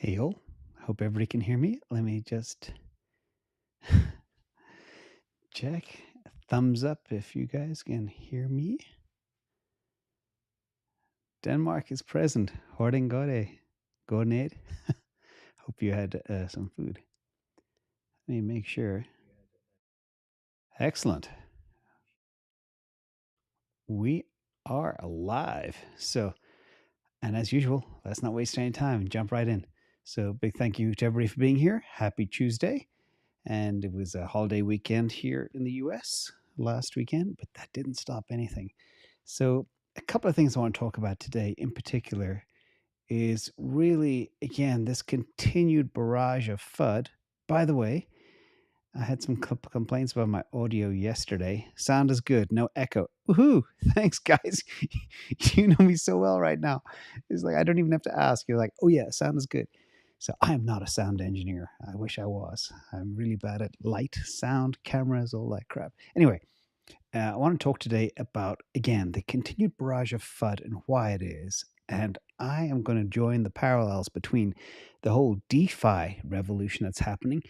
Hey, all. Hope everybody can hear me. Let me just check. Thumbs up if you guys can hear me. Denmark is present. Hording Gode. Godnade. Hope you had some food. Let me make sure. Excellent. We are alive. So, and as usual, let's not waste any time and jump right in. So, big thank you to everybody for being here. Happy Tuesday. And it was a holiday weekend here in the US last weekend, but that didn't stop anything. So, a couple of things I want to talk about today in particular is really, again, this continued barrage of FUD. By the way, I had some complaints about my audio yesterday. Sound is good, no echo. Woohoo! Thanks, guys. You know me so well right now. It's like I don't even have to ask. You're like, oh, yeah, sound is good. So I am not a sound engineer. I wish I was. I'm really bad at light, sound, cameras, all that crap. Anyway, I want to talk today about, again, the continued barrage of FUD and why it is. And I am going to join the parallels between the whole DeFi revolution that's happening.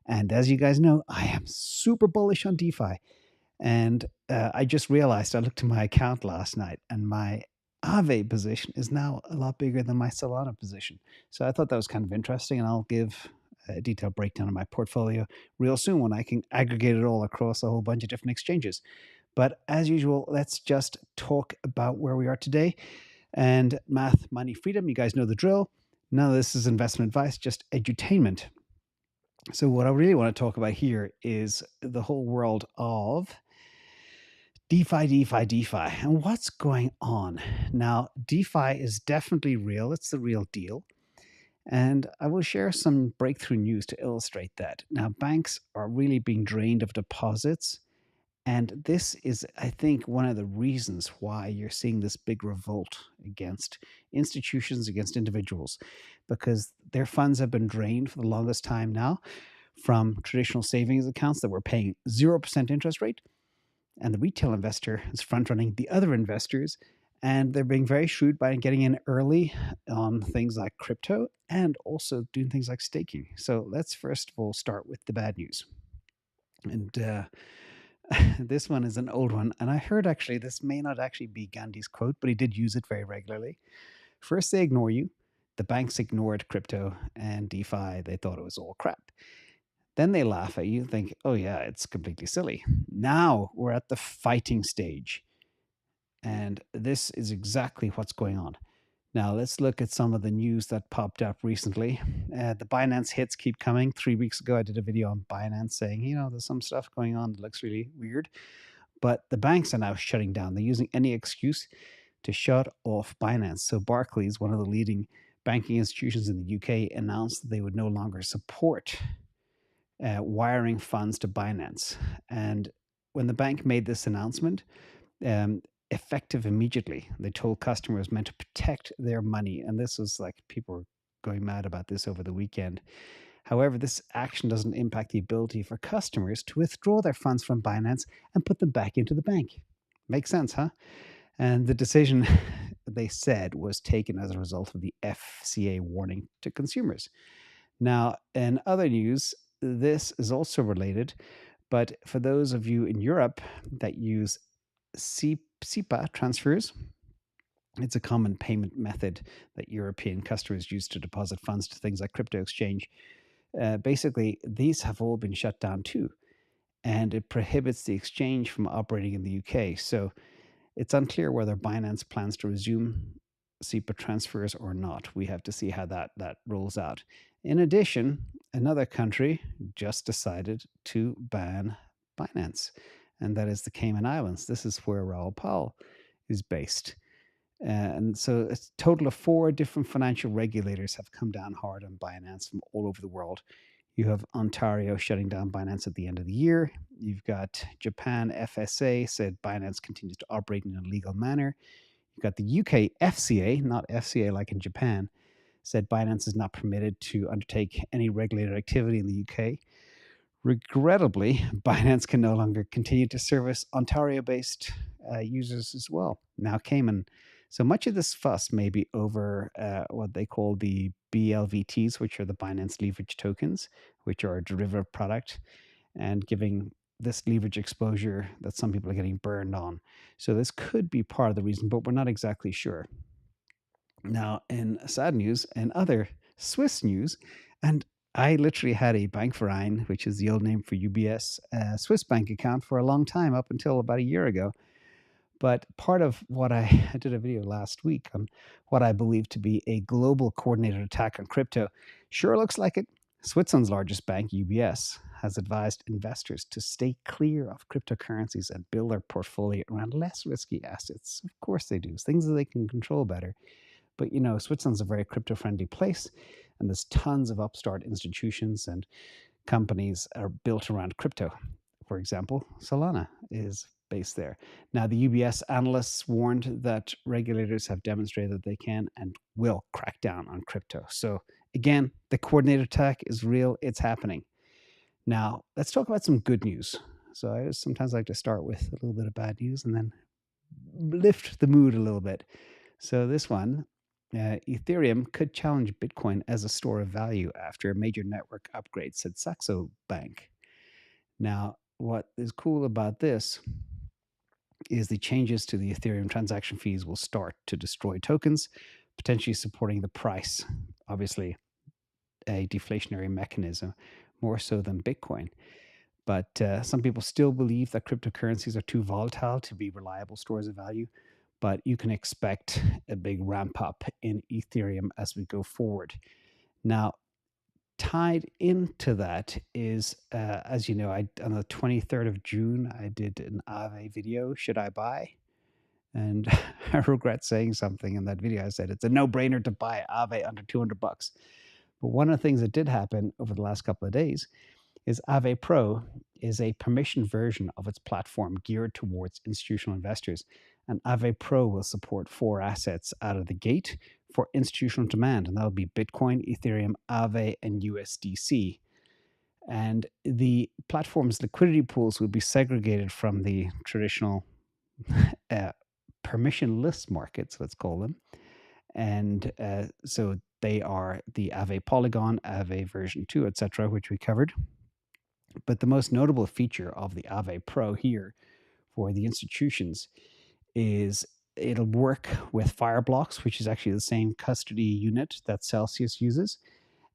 And as you guys know, I am super bullish on DeFi. And I just realized I looked at my account last night and my Aave position is now a lot bigger than my Solana position. So I thought that was kind of interesting, and I'll give a detailed breakdown of my portfolio real soon when I can aggregate it all across a whole bunch of different exchanges. But as usual, let's just talk about where we are today. And math, money, freedom, you guys know the drill. None of this is investment advice, just edutainment. So what I really want to talk about here is the whole world of DeFi, and what's going on. Now, DeFi is definitely real. It's the real deal. And I will share some breakthrough news to illustrate that. Now, banks are really being drained of deposits. And this is, I think, one of the reasons why you're seeing this big revolt against institutions, against individuals, because their funds have been drained for the longest time now from traditional savings accounts that were paying 0% interest rate. And the retail investor is front running the other investors. And they're being very shrewd by getting in early on things like crypto and also doing things like staking. So let's first of all start with the bad news. And this one is an old one. And I heard actually this may not actually be Gandhi's quote, but he did use it very regularly. First, they ignore you. The banks ignored crypto and DeFi. They thought it was all crap. Then they laugh at you and think, oh, yeah, it's completely silly. Now we're at the fighting stage. And this is exactly what's going on. Now, let's look at some of the news that popped up recently. The Binance hits keep coming. 3 weeks ago, I did a video on Binance saying, there's some stuff going on that looks really weird. But the banks are now shutting down. They're using any excuse to shut off Binance. So Barclays, one of the leading banking institutions in the UK, announced that they would no longer support wiring funds to Binance. And when the bank made this announcement, effective immediately, they told customers meant to protect their money. And this was like people were going mad about this over the weekend. However, this action doesn't impact the ability for customers to withdraw their funds from Binance and put them back into the bank. Makes sense, huh? And the decision, they said, was taken as a result of the FCA warning to consumers. Now, in other news, this is also related, but for those of you in Europe that use SEPA transfers, it's a common payment method that European customers use to deposit funds to things like crypto exchange. Basically, these have all been shut down too, and it prohibits the exchange from operating in the UK. So it's unclear whether Binance plans to resume SEPA transfers or not. We have to see how that rolls out. In addition, another country just decided to ban Binance, and that is the Cayman Islands. This is where Raoul Pal is based. And so a total of 4 different financial regulators have come down hard on Binance from all over the world. You have Ontario shutting down Binance at the end of the year. You've got Japan FSA said Binance continues to operate in a legal manner. You've got the UK FCA, not FCA like in Japan, said Binance is not permitted to undertake any regulated activity in the UK. Regrettably, Binance can no longer continue to service Ontario-based users as well. Now, Cayman So much of this fuss may be over what they call the BLVTs, which are the Binance Leverage Tokens, which are a derivative product, and giving this leverage exposure that some people are getting burned on. So this could be part of the reason, but we're not exactly sure. Now, in sad news and other Swiss news, and I literally had a Bankverein, which is the old name for UBS, Swiss bank account for a long time, up until about a year ago. But part of what I did a video last week on what I believe to be a global coordinated attack on crypto. Sure looks like it. Switzerland's largest bank, UBS, has advised investors to stay clear of cryptocurrencies and build their portfolio around less risky assets. Of course they do. Things that they can control better. But Switzerland's a very crypto-friendly place, and there's tons of upstart institutions and companies are built around crypto. For example, Solana is based there. Now, the UBS analysts warned that regulators have demonstrated that they can and will crack down on crypto. So again, the coordinated attack is real. It's happening. Now, let's talk about some good news. So I sometimes like to start with a little bit of bad news and then lift the mood a little bit. So this one, Ethereum could challenge Bitcoin as a store of value after a major network upgrade, said Saxo Bank. Now, what is cool about this is the changes to the Ethereum transaction fees will start to destroy tokens, potentially supporting the price. Obviously, a deflationary mechanism, more so than Bitcoin. But some people still believe that cryptocurrencies are too volatile to be reliable stores of value. But you can expect a big ramp up in Ethereum as we go forward. Now, tied into that is, as you know, on the 23rd of June, I did an Aave video, Should I Buy? And I regret saying something in that video. I said, it's a no-brainer to buy Aave under $200. But one of the things that did happen over the last couple of days is Aave Pro is a permission version of its platform geared towards institutional investors. And Aave Pro will support 4 assets out of the gate for institutional demand, and that'll be Bitcoin, Ethereum, Aave, and USDC. And the platform's liquidity pools will be segregated from the traditional permissionless markets, let's call them. And so they are the Aave Polygon, Aave version 2, etc., which we covered. But the most notable feature of the Aave Pro here for the institutions is it'll work with Fireblocks, which is actually the same custody unit that Celsius uses,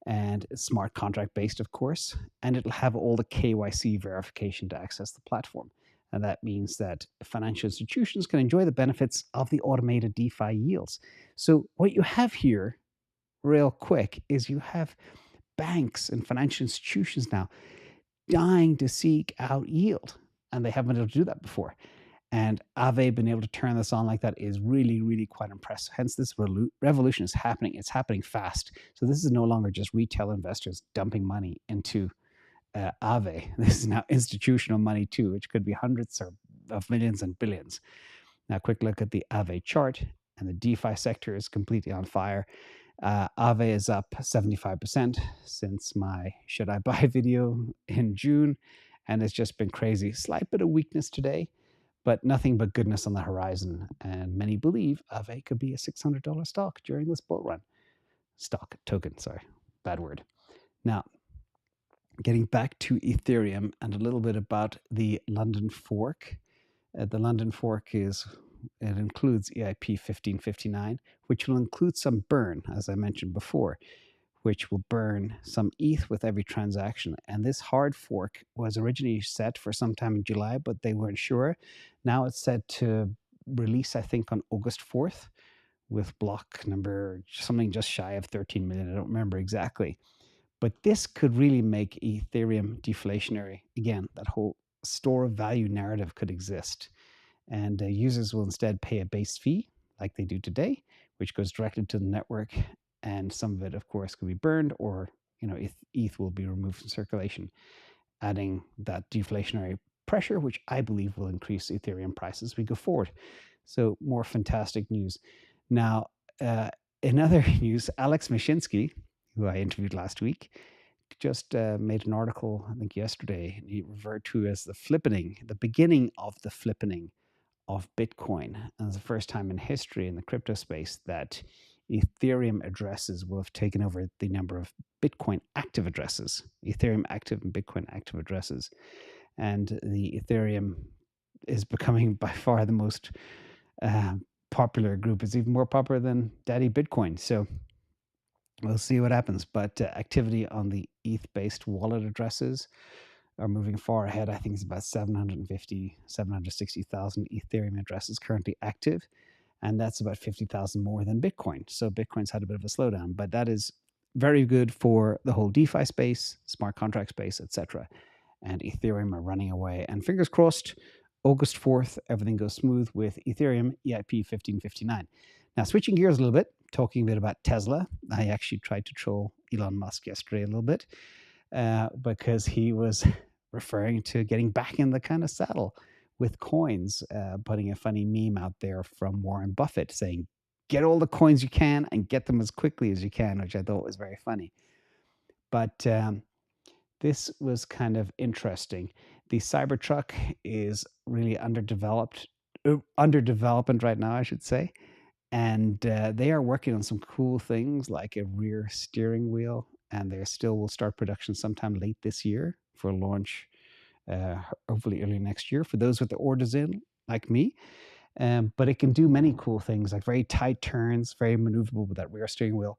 and it's smart contract based, of course, and it'll have all the KYC verification to access the platform. And that means that financial institutions can enjoy the benefits of the automated DeFi yields. So what you have here, real quick, is you have banks and financial institutions now dying to seek out yield, and they haven't been able to do that before. And Aave being able to turn this on like that is really, really quite impressive. Hence, this revolution is happening. It's happening fast. So this is no longer just retail investors dumping money into Aave. This is now institutional money too, which could be hundreds of millions and billions. Now, quick look at the Aave chart, and the DeFi sector is completely on fire. Aave is up 75% since my Should I Buy video in June, and it's just been crazy. Slight bit of weakness today, but nothing but goodness on the horizon. And many believe Aave could be a $600 stock during this bull run. Token, sorry, bad word. Now, getting back to Ethereum and a little bit about the London fork. The London fork includes EIP 1559, which will include some burn, as I mentioned before, which will burn some ETH with every transaction. And this hard fork was originally set for sometime in July, but they weren't sure. Now it's set to release, I think, on August 4th with block number something just shy of 13 million. I don't remember exactly. But this could really make Ethereum deflationary. Again, that whole store of value narrative could exist. And users will instead pay a base fee like they do today, which goes directly to the network. And some of it, of course, could be burned, or ETH will be removed from circulation, adding that deflationary pressure, which I believe will increase Ethereum prices as we go forward. So more fantastic news. Now, in other news, Alex Mashinsky, who I interviewed last week, just made an article, I think yesterday, he referred to as the flippening, the beginning of the flippening of Bitcoin. And it's the first time in history in the crypto space that Ethereum addresses will have taken over the number of Bitcoin active addresses, Ethereum active and Bitcoin active addresses. And the Ethereum is becoming by far the most popular group. It's even more popular than Daddy Bitcoin. So we'll see what happens. But activity on the ETH-based wallet addresses are moving far ahead. I think it's about 760,000 Ethereum addresses currently active. And that's about 50,000 more than Bitcoin. So Bitcoin's had a bit of a slowdown, but that is very good for the whole DeFi space, smart contract space, etc. And Ethereum are running away. And fingers crossed, August 4th, everything goes smooth with Ethereum EIP 1559. Now, switching gears a little bit, talking a bit about Tesla. I actually tried to troll Elon Musk yesterday a little bit because he was referring to getting back in the kind of saddle with coins, putting a funny meme out there from Warren Buffett saying, get all the coins you can and get them as quickly as you can, which I thought was very funny. But this was kind of interesting. The Cybertruck is really under development right now, I should say. And they are working on some cool things like a rear steering wheel, and they still will start production sometime late this year for launch, hopefully early next year for those with the orders in, like me. But it can do many cool things, like very tight turns, very maneuverable with that rear steering wheel.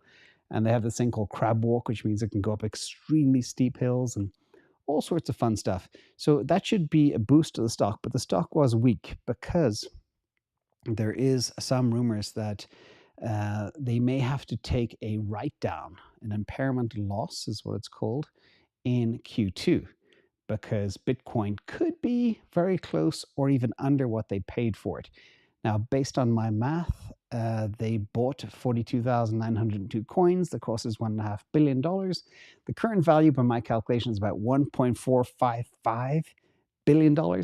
And they have this thing called crab walk, which means it can go up extremely steep hills and all sorts of fun stuff. So that should be a boost to the stock, but the stock was weak because there is some rumors that they may have to take a write-down, an impairment loss is what it's called, in Q2, because Bitcoin could be very close or even under what they paid for it. Now, based on my math, they bought 42,902 coins. The cost is $1.5 billion. The current value, by my calculation, is about $1.455 billion.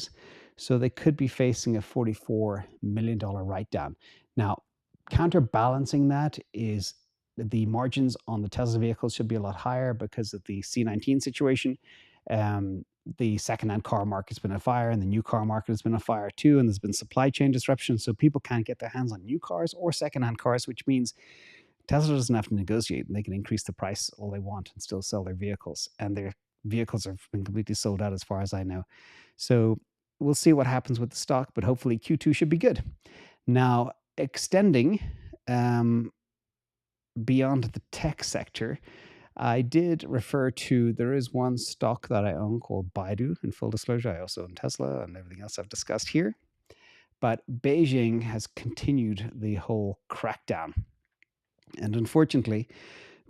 So they could be facing a $44 million write-down. Now, counterbalancing that is the margins on the Tesla vehicles should be a lot higher because of the C19 situation. The secondhand car market's been on fire, and the new car market has been on fire too, and there's been supply chain disruption, so people can't get their hands on new cars or secondhand cars, which means Tesla doesn't have to negotiate, and they can increase the price all they want and still sell their vehicles, and their vehicles have been completely sold out as far as I know. So we'll see what happens with the stock, but hopefully Q2 should be good. Now, extending beyond the tech sector, I did refer to, there is one stock that I own called BIDU. In full disclosure, I also own Tesla and everything else I've discussed here. But Beijing has continued the whole crackdown. And unfortunately,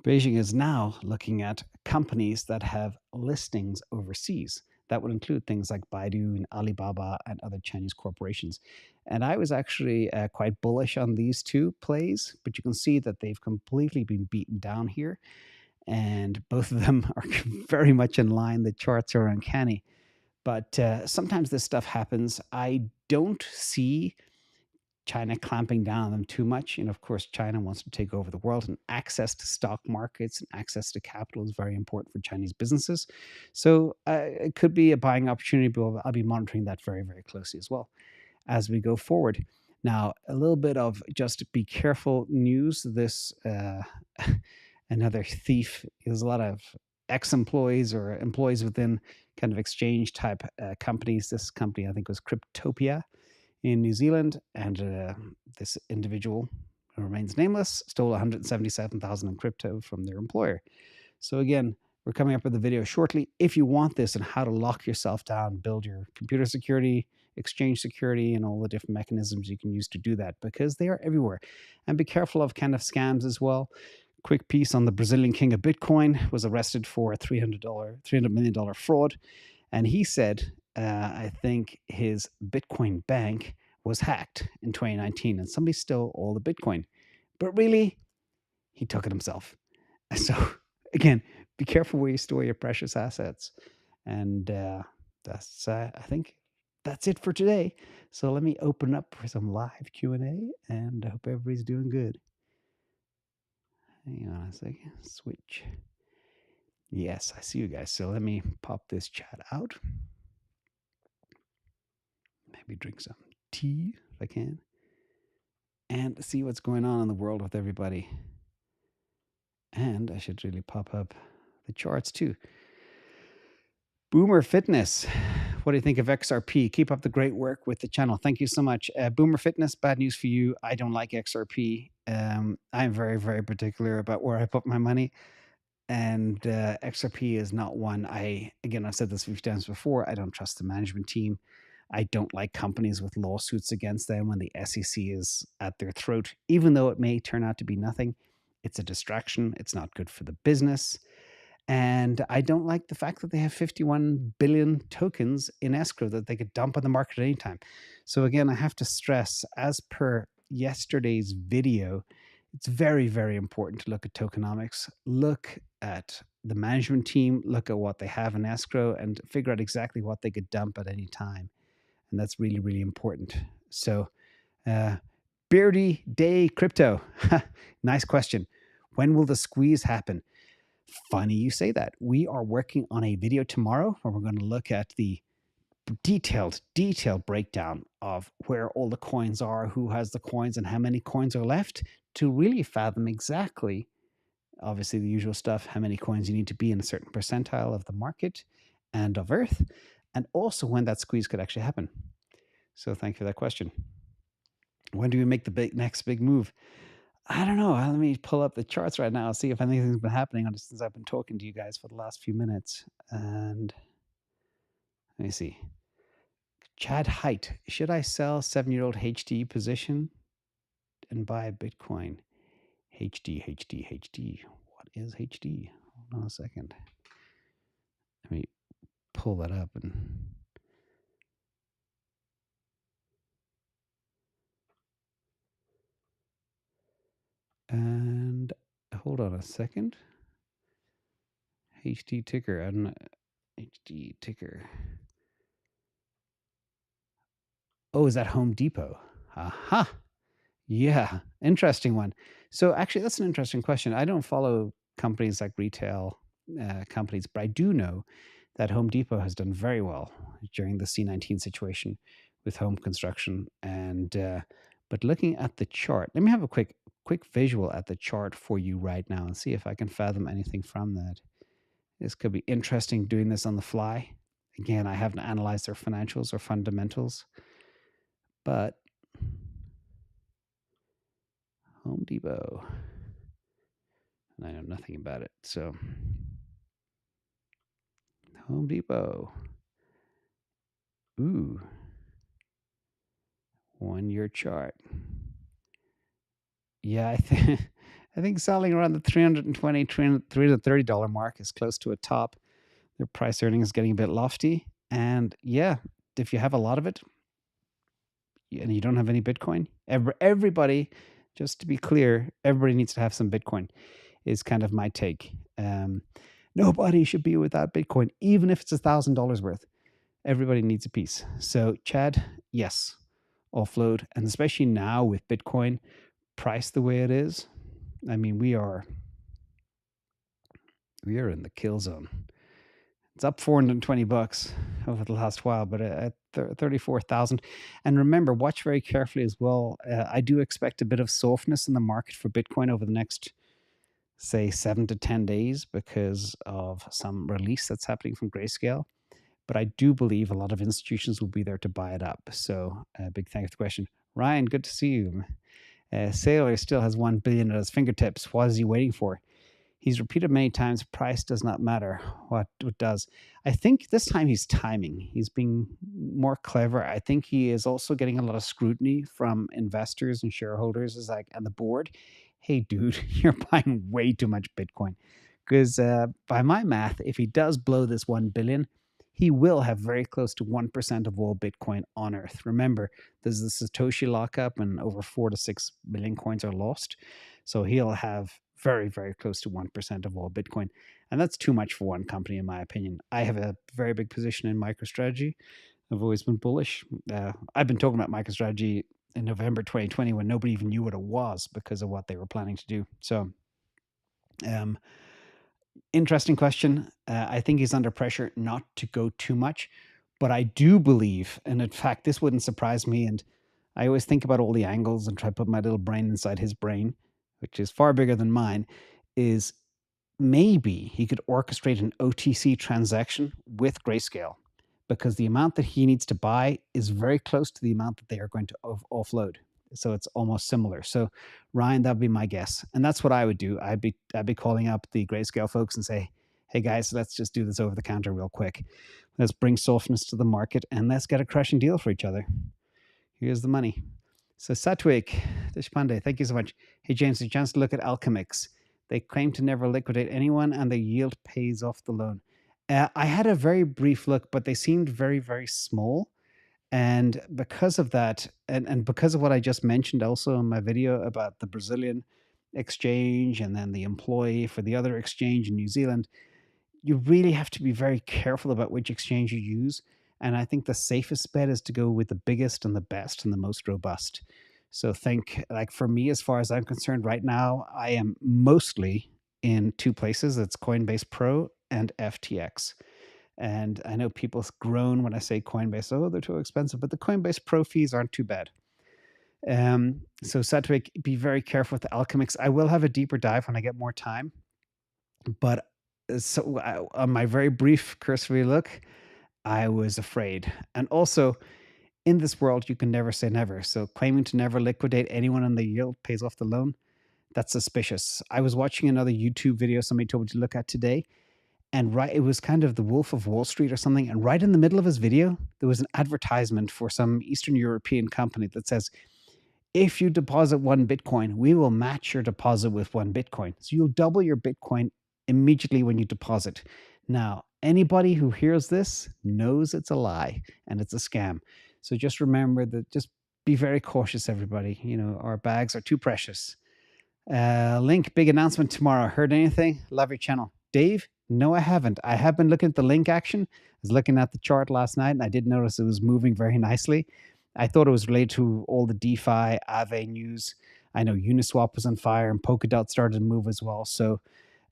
Beijing is now looking at companies that have listings overseas. That would include things like Baidu and Alibaba and other Chinese corporations. And I was actually quite bullish on these two plays, but you can see that they've completely been beaten down here. And both of them are very much in line. The charts are uncanny. But sometimes this stuff happens. I don't see China clamping down on them too much. And of course, China wants to take over the world, and access to stock markets and access to capital is very important for Chinese businesses. So it could be a buying opportunity, but I'll be monitoring that very, very closely as well as we go forward. Now, a little bit of just be careful news. This another thief. There's a lot of ex-employees or employees within kind of exchange type companies. This company, I think, was Cryptopia in New Zealand, and this individual who remains nameless stole 177,000 in crypto from their employer. So again, we're coming up with a video shortly. If you want this and how to lock yourself down, build your computer security, exchange security, and all the different mechanisms you can use to do that, because they are everywhere. And be careful of kind of scams as well. Quick piece on the Brazilian king of Bitcoin was arrested for a $300 million fraud. And he said, I think his Bitcoin bank was hacked in 2019 and somebody stole all the Bitcoin. But really, he took it himself. So again, be careful where you store your precious assets. And that's, I think that's it for today. So let me open up for some live Q&A, and I hope everybody's doing good. Hang on a second, switch. Yes, I see you guys. So let me pop this chat out. Maybe drink some if I can, and see what's going on in the world with everybody. And I should really pop up the charts too. Boomer Fitness. What do you think of XRP? Keep up the great work with the channel. Thank you so much. Boomer Fitness, bad news for you. I don't like XRP. I'm very, very particular about where I put my money. And XRP is not one. Again, I've said this a few times before. I don't trust the management team. I don't like companies with lawsuits against them when the SEC is at their throat, even though it may turn out to be nothing. It's a distraction. It's not good for the business. And I don't like the fact that they have 51 billion tokens in escrow that they could dump on the market at any time. So again, I have to stress, as per yesterday's video, it's very, very important to look at tokenomics, look at the management team, look at what they have in escrow, and figure out exactly what they could dump at any time. And that's really, really important. So Beardy Day Crypto, nice question. When will the squeeze happen? Funny you say that. We are working on a video tomorrow where we're going to look at the detailed breakdown of where all the coins are, who has the coins, and how many coins are left to really fathom exactly, obviously the usual stuff, how many coins you need to be in a certain percentile of the market and of Earth, and also when that squeeze could actually happen. So thank you for that question. When do we make the next big move? I don't know. Let me pull up the charts right now, see if anything's been happening since I've been talking to you guys for the last few minutes. And let me see. Chad Height. Should I sell 7-year-old HD position and buy Bitcoin? HD. What is HD? Hold on a second. Let me pull that up and hold on a second. HD ticker. I don't know. HD ticker. Oh, is that Home Depot? Aha. Yeah, interesting one. So actually, that's an interesting question. I don't follow companies like retail companies, but I do know that Home Depot has done very well during the C19 situation with home construction. And but looking at the chart, let me have a quick visual at the chart for you right now and see if I can fathom anything from that. This could be interesting doing this on the fly. Again, I haven't analyzed their financials or fundamentals, but Home Depot, and I know nothing about it. So Home Depot. Ooh. 1-year chart. Yeah, I think selling around the $320, $330 mark is close to a top. Their price earning is getting a bit lofty. And yeah, if you have a lot of it and you don't have any Bitcoin, everybody, just to be clear, everybody needs to have some Bitcoin is kind of my take. Nobody should be without Bitcoin, even if it's $1,000 worth. Everybody needs a piece. So Chad, yes, offload. And especially now with Bitcoin priced the way it is, I mean, we are in the kill zone. It's up $420 over the last while, but at 34,000. And remember, watch very carefully as well. I do expect a bit of softness in the market for Bitcoin over the next, say, 7 to 10 days because of some release that's happening from Grayscale. But I do believe a lot of institutions will be there to buy it up. So big thank you for the question. Ryan, good to see you. Sailor still has 1 billion at his fingertips. What is he waiting for? He's repeated many times, price does not matter. What does? I think this time he's timing. He's being more clever. I think he is also getting a lot of scrutiny from investors and shareholders and the board. Hey, dude, you're buying way too much Bitcoin. Because by my math, if he does blow this 1 billion, he will have very close to 1% of all Bitcoin on Earth. Remember, there's the Satoshi lockup and over 4 to 6 million coins are lost. So he'll have very, very close to 1% of all Bitcoin. And that's too much for one company, in my opinion. I have a very big position in MicroStrategy. I've always been bullish. I've been talking about MicroStrategy in November 2020 when nobody even knew what it was because of what they were planning to do. So, interesting question. I think he's under pressure not to go too much, but I do believe, and in fact, this wouldn't surprise me, and I always think about all the angles and try to put my little brain inside his brain, which is far bigger than mine, is maybe he could orchestrate an OTC transaction with Grayscale, because the amount that he needs to buy is very close to the amount that they are going to offload. So it's almost similar. So Ryan, that'd be my guess. And that's what I would do. I'd be calling up the Grayscale folks and say, hey guys, let's just do this over the counter real quick. Let's bring softness to the market and let's get a crushing deal for each other. Here's the money. So Satwik Deshpande, thank you so much. Hey James, a chance to look at Alchemix. They claim to never liquidate anyone and the yield pays off the loan. I had a very brief look, but they seemed very, very small. And because of that, and because of what I just mentioned also in my video about the Brazilian exchange and then the employee for the other exchange in New Zealand, you really have to be very careful about which exchange you use. And I think the safest bet is to go with the biggest and the best and the most robust. So think, like for me, as far as I'm concerned right now, I am mostly in two places. It's Coinbase Pro and FTX. And I know people groan when I say Coinbase, oh, they're too expensive, but the Coinbase Pro fees aren't too bad. So Satwik, be very careful with the Alchemix. I will have a deeper dive when I get more time. But so on my very brief cursory look, I was afraid. And also, in this world, you can never say never. So claiming to never liquidate anyone and the yield pays off the loan, that's suspicious. I was watching another YouTube video somebody told me to look at today. And it was kind of the Wolf of Wall Street or something. And right in the middle of his video, there was an advertisement for some Eastern European company that says, if you deposit 1 Bitcoin, we will match your deposit with 1 Bitcoin. So you'll double your Bitcoin immediately when you deposit. Now, anybody who hears this knows it's a lie and it's a scam. So just remember that, just be very cautious, everybody. You know, our bags are too precious. Link, big announcement tomorrow. Heard anything? Love your channel. Dave? No, I haven't. I have been looking at the link action. I was looking at the chart last night and I did notice it was moving very nicely. I thought it was related to all the DeFi, Aave news. I know Uniswap was on fire and Polkadot started to move as well. So,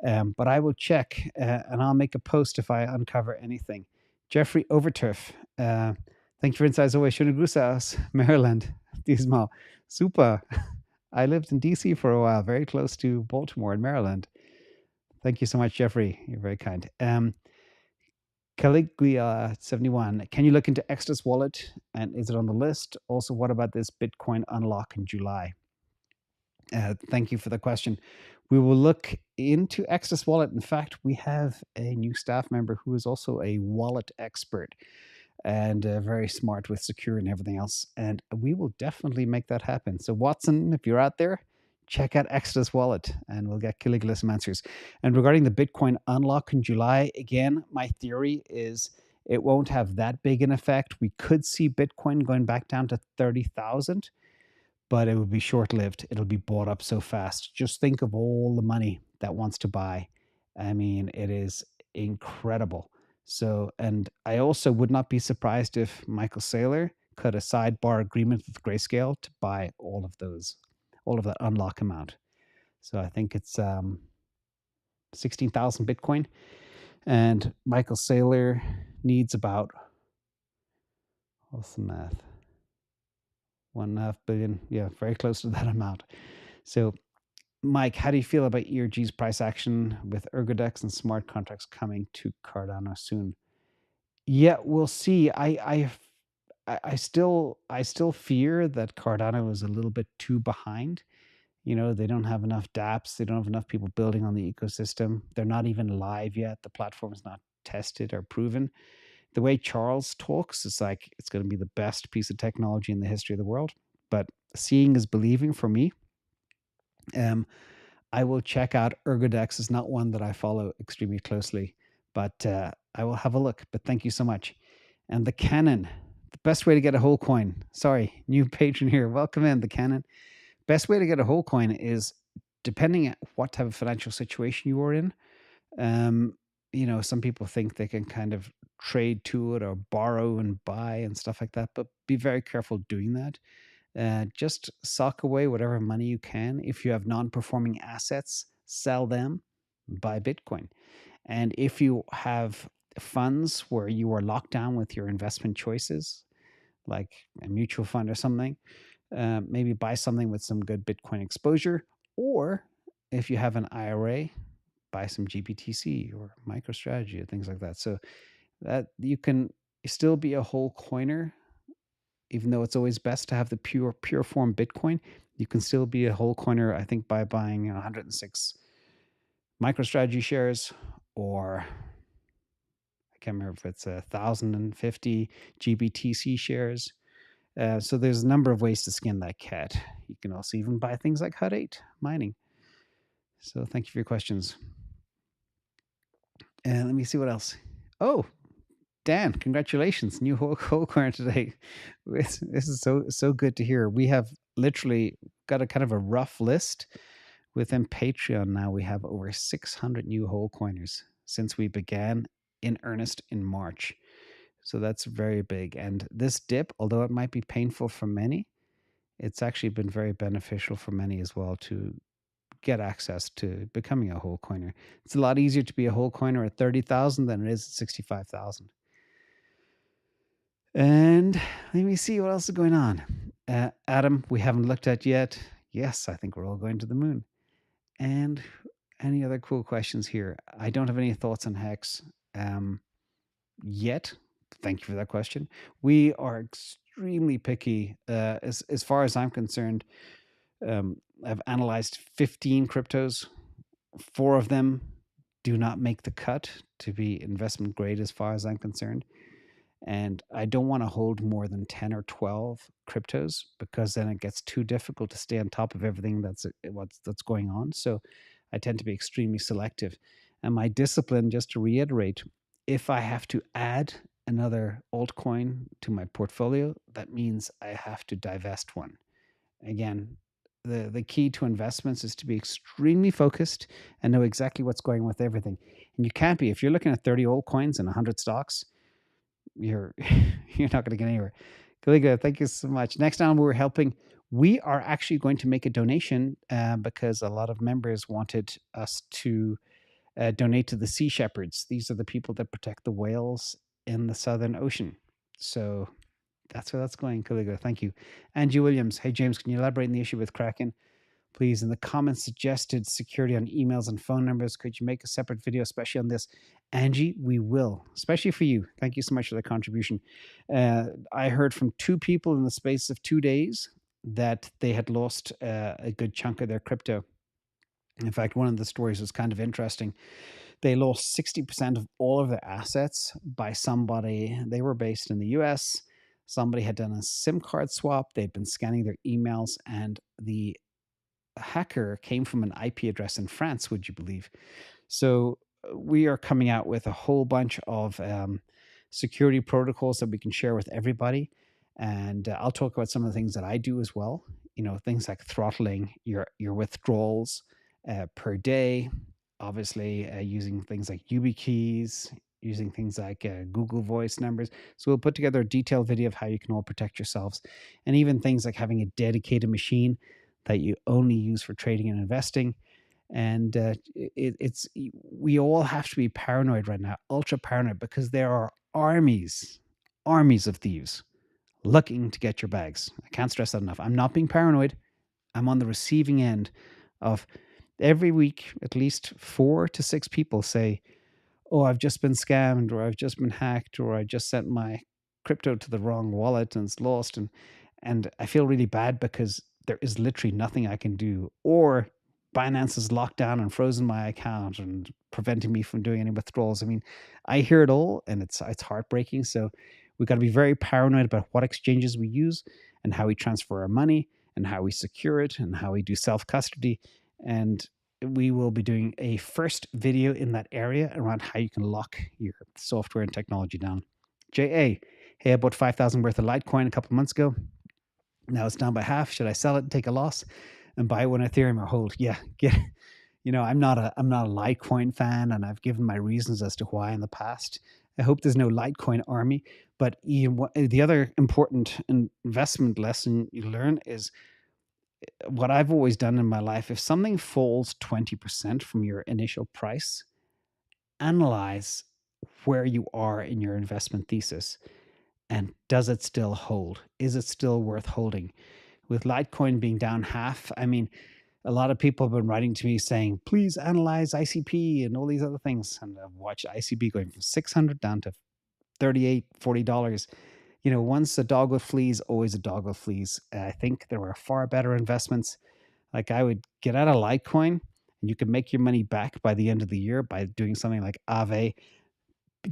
but I will check and I'll make a post if I uncover anything. Jeffrey Overturf, thank you for insights always. Schöne Grüße aus Maryland. Diesmal. Super. I lived in DC for a while, very close to Baltimore in Maryland. Thank you so much, Jeffrey. You're very kind. Caligula71, can you look into Exodus wallet and is it on the list? Also, what about this Bitcoin unlock in July? Thank you for the question. We will look into Exodus wallet. In fact, we have a new staff member who is also a wallet expert and very smart with secure and everything else. And we will definitely make that happen. So Watson, if you're out there, check out Exodus wallet and we'll get Caligula some answers. And regarding the Bitcoin unlock in July, again, my theory is it won't have that big an effect. We could see Bitcoin going back down to 30,000, but it will be short-lived. It'll be bought up so fast. Just think of all the money that wants to buy. I mean, it is incredible. So, and I also would not be surprised if Michael Saylor cut a sidebar agreement with Grayscale to buy all of that unlock amount. So I think it's 16,000 Bitcoin. And Michael Saylor needs about, what's the math? 1.5 billion. Yeah, very close to that amount. So Mike, how do you feel about ERG's price action with Ergodex and smart contracts coming to Cardano soon? Yeah, we'll see. I still fear that Cardano is a little bit too behind. You know, they don't have enough dApps. They don't have enough people building on the ecosystem. They're not even live yet. The platform is not tested or proven. The way Charles talks, it's like it's going to be the best piece of technology in the history of the world. But seeing is believing for me. I will check out Ergodex. Is not one that I follow extremely closely, but I will have a look. But thank you so much. And the Canon, the best way to get a whole coin. Sorry, new patron here. Welcome in, the Canon. Best way to get a whole coin is, depending on what type of financial situation you are in. You know, some people think they can kind of trade to it or borrow and buy and stuff like that, but be very careful doing that. Just sock away whatever money you can. If you have non-performing assets, sell them, buy Bitcoin. And if you have funds where you are locked down with your investment choices, like a mutual fund or something, maybe buy something with some good Bitcoin exposure, or if you have an IRA, buy some GBTC or MicroStrategy or things like that. So that you can still be a whole coiner, even though it's always best to have the pure form Bitcoin. You can still be a whole coiner, I think, by buying 106 MicroStrategy shares, or I can't remember if it's 1,050 GBTC shares. So there's a number of ways to skin that cat. You can also even buy things like Hut 8 mining. So thank you for your questions. And let me see what else. Oh, Dan, congratulations. New whole coin today. This is so good to hear. We have literally got a kind of a rough list. Within Patreon now, we have over 600 new whole coiners since we began in earnest in March. So that's very big. And this dip, although it might be painful for many, it's actually been very beneficial for many as well to get access to becoming a whole coiner. It's a lot easier to be a whole coiner at 30,000 than it is at 65,000. And let me see what else is going on. Adam, we haven't looked at yet. Yes, I think we're all going to the moon. And any other cool questions here? I don't have any thoughts on Hex yet. Thank you for that question. We are extremely picky. As far as I'm concerned, I've analyzed 15 cryptos. 4 of them do not make the cut to be investment grade as far as I'm concerned. And I don't want to hold more than 10 or 12 cryptos, because then it gets too difficult to stay on top of everything that's going on. So I tend to be extremely selective. And my discipline, just to reiterate, if I have to add another altcoin to my portfolio, that means I have to divest one. Again, the key to investments is to be extremely focused and know exactly what's going on with everything. And you can't be, if you're looking at 30 altcoins and 100 stocks, you're not going to get anywhere. Kaliga, thank you so much. Next time we're helping, we are actually going to make a donation because a lot of members wanted us to donate to the Sea Shepherds. These are the people that protect the whales in the Southern Ocean. So that's where that's going. Kaliga, thank you. Angie Williams, hey James, can you elaborate on the issue with Kraken? Please, in the comments, suggested security on emails and phone numbers. Could you make a separate video, especially on this? Angie, we will, especially for you. Thank you so much for the contribution. I heard from 2 people in the space of 2 days that they had lost a good chunk of their crypto. In fact, one of the stories was kind of interesting. They lost 60% of all of their assets by somebody. They were based in the US. Somebody had done a SIM card swap. They'd been scanning their emails, and the hacker came from an IP address in France, would you believe? So we are coming out with a whole bunch of security protocols that we can share with everybody. And I'll talk about some of the things that I do as well. You know, things like throttling your withdrawals per day, obviously using things like YubiKeys, using things like Google Voice numbers. So we'll put together a detailed video of how you can all protect yourselves, and even things like having a dedicated machine that you only use for trading and investing. And we all have to be paranoid right now, ultra paranoid, because there are armies of thieves looking to get your bags. I can't stress that enough. I'm not being paranoid. I'm on the receiving end of every week, at least 4 to 6 people say, oh, I've just been scammed, or I've just been hacked, or I just sent my crypto to the wrong wallet and it's lost. And I feel really bad because there is literally nothing I can do. Or Binance has locked down and frozen my account and preventing me from doing any withdrawals. I mean, I hear it all, and it's heartbreaking. So we've got to be very paranoid about what exchanges we use and how we transfer our money and how we secure it and how we do self-custody. And we will be doing a first video in that area around how you can lock your software and technology down. JA, hey, I bought 5,000 worth of Litecoin a couple of months ago. Now it's down by half. Should I sell it and take a loss and buy one Ethereum or hold? Yeah, you know, I'm not a Litecoin fan, and I've given my reasons as to why in the past. I hope there's no Litecoin army. But the other important investment lesson you learn is what I've always done in my life. If something falls 20% from your initial price, analyze where you are in your investment thesis, and does it still hold? Is it still worth holding? with Litecoin being down half. I mean, a lot of people have been writing to me saying, please analyze ICP and all these other things. And I've watched ICP going from 600 down to $38, $40. You know, once a dog with fleas, always a dog with fleas. I think there are far better investments. Like I would get out of Litecoin and you can make your money back by the end of the year by doing something like Aave,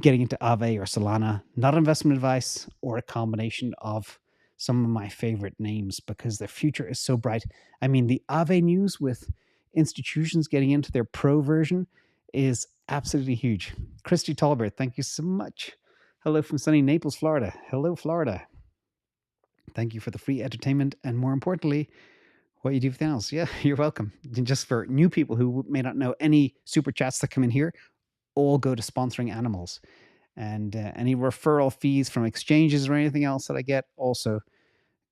getting into Aave or Solana. Not investment advice, or a combination of some of my favorite names, because their future is so bright. I mean, the Aave news with institutions getting into their pro version is absolutely huge. Christy Tolbert, thank you so much. Hello from sunny Naples, Florida. Hello, Florida. Thank you for the free entertainment, and more importantly, what you do for else. Yeah, you're welcome. And just for new people who may not know, any super chats that come in here all go to sponsoring animals. And any referral fees from exchanges or anything else that I get also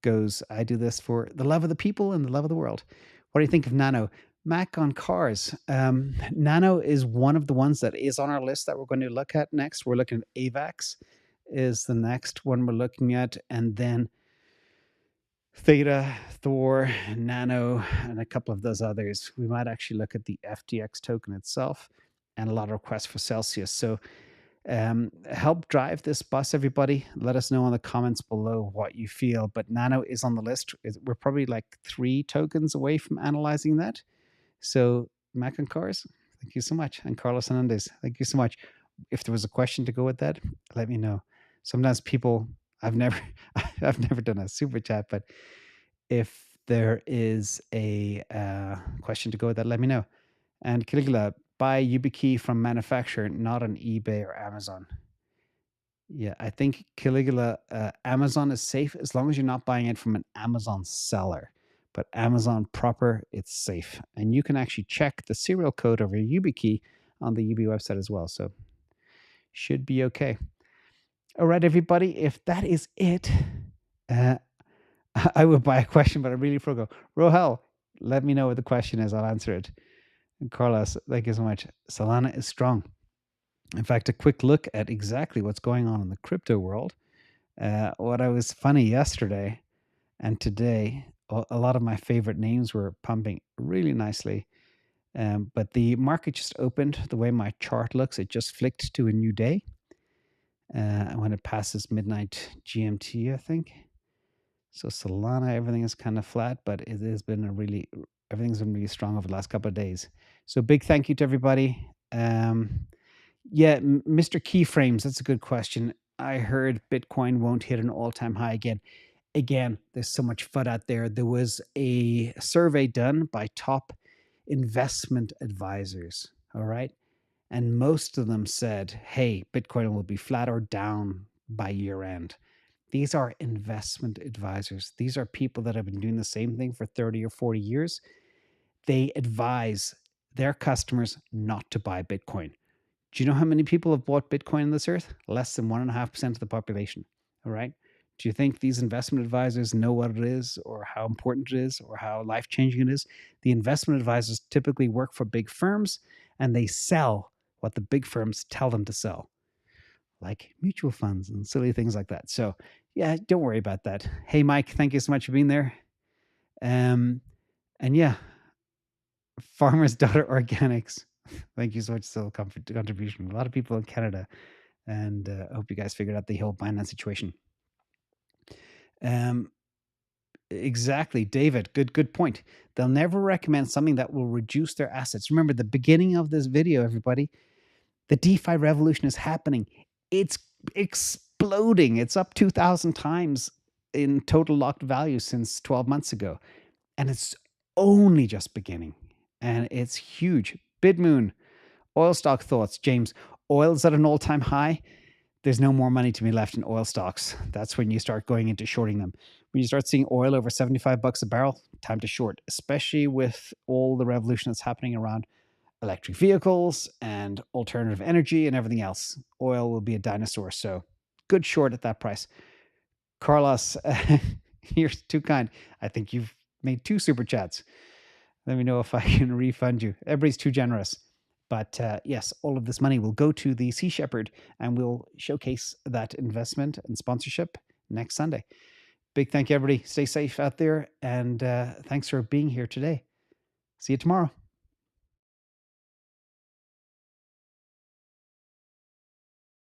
goes. I do this for the love of the people and the love of the world. What do you think of Nano? Mac on cars. Nano is one of the ones that is on our list that we're going to look at next. We're looking at AVAX is the next one we're looking at. And then Theta, Thor, Nano, and a couple of those others. We might actually look at the FTX token itself, and a lot of requests for Celsius. So help drive this bus, everybody. Let us know in the comments below what you feel. But Nano is on the list. We're probably like 3 tokens away from analyzing that. So Mac and Cars, thank you so much. And Carlos Hernandez, thank you so much. If there was a question to go with that, let me know. Sometimes people, I've never done a super chat, but if there is a question to go with that, let me know. And Caligula, buy YubiKey from manufacturer, not on eBay or Amazon. Yeah, I think Caligula, Amazon is safe as long as you're not buying it from an Amazon seller. But Amazon proper, it's safe. And you can actually check the serial code of your YubiKey on the Yubi website as well. So should be okay. All right, everybody, if that is it, I would buy a question, but I really forgot. Rohel, let me know what the question is. I'll answer it. And Carlos, thank you so much. Solana is strong. In fact, a quick look at exactly what's going on in the crypto world. What I was funny yesterday and today, a lot of my favorite names were pumping really nicely. But the market just opened. The way my chart looks, it just flicked to a new day. When it passes midnight GMT, I think. So Solana, everything is kind of flat, but it has been everything's been really strong over the last couple of days. So big thank you to everybody. Yeah, Mr. Keyframes, that's a good question. I heard Bitcoin won't hit an all-time high again. Again, there's so much FUD out there. There was a survey done by top investment advisors, all right? And most of them said, hey, Bitcoin will be flat or down by year end. These are investment advisors. These are people that have been doing the same thing for 30 or 40 years. They advise their customers not to buy Bitcoin. Do you know how many people have bought Bitcoin on this earth? Less than 1.5% of the population, all right? Do you think these investment advisors know what it is or how important it is or how life-changing it is? The investment advisors typically work for big firms and they sell what the big firms tell them to sell, like mutual funds and silly things like that. So yeah, don't worry about that. Hey, Mike, thank you so much for being there. And yeah, Farmer's Daughter Organics. Thank you so much for the contribution. A lot of people in Canada. And I hope you guys figured out the whole Binance situation. Exactly, David. Good point. They'll never recommend something that will reduce their assets. Remember, the beginning of this video, everybody, the DeFi revolution is happening. It's exploding. It's up 2,000 times in total locked value since 12 months ago. And it's only just beginning. And it's huge. BidMoon, oil stock thoughts. James, oil's at an all-time high. There's no more money to be left in oil stocks. That's when you start going into shorting them. When you start seeing oil over $75 a barrel, time to short, especially with all the revolution that's happening around electric vehicles and alternative energy and everything else. Oil will be a dinosaur. So good short at that price. Carlos, you're too kind. I think you've made 2 super chats. Let me know if I can refund you. Everybody's too generous. But yes, all of this money will go to the Sea Shepherd and we'll showcase that investment and sponsorship next Sunday. Big thank you, everybody. Stay safe out there. And thanks for being here today. See you tomorrow.